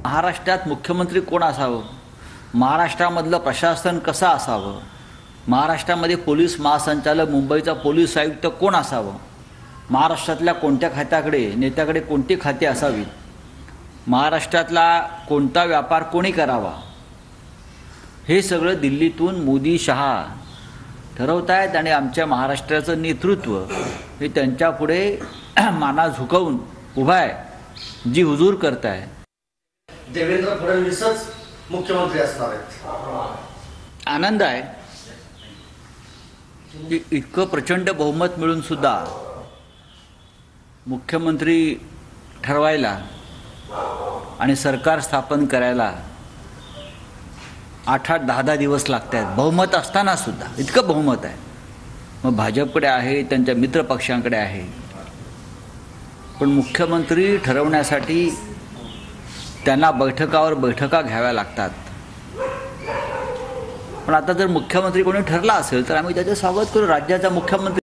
महाराष्ट्रात मुख्यमंत्री कोण असावं, महाराष्ट्रामधलं प्रशासन कसं असावं, महाराष्ट्रामध्ये पोलीस महासंचालक, मुंबईचा पोलीस आयुक्त कोण असावं, महाराष्ट्रातल्या कोणत्या खात्याकडे, नेत्याकडे कोणती खाती असावीत, महाराष्ट्रातला कोणता व्यापार कोणी करावा, हे सगळं दिल्लीतून मोदी शहा ठरवत आहेत. आणि आमच्या महाराष्ट्राचं नेतृत्व हे त्यांच्यापुढे माना झुकवून उभा आहे, जी हुजूर करत आहे. देवेंद्र फडणवीसच मुख्यमंत्री असणार आहेत. आनंद आहे की इतकं प्रचंड बहुमत मिळून सुद्धा मुख्यमंत्री ठरवायला आणि सरकार स्थापन करायला 8-10 दिवस लागत आहेत. बहुमत असताना सुद्धा इतकं बहुमत आहे. मग भाजपकडे आहे, त्यांच्या मित्र पक्षांकडे आहे, पण मुख्यमंत्री ठरवण्यासाठी त्यांना बैठकावर बैठका घ्याव्या लागतात. पण आता जर मुख्यमंत्री कोणी ठरला असेल तर आम्ही त्याचे स्वागत करू. राज्याचा मुख्यमंत्री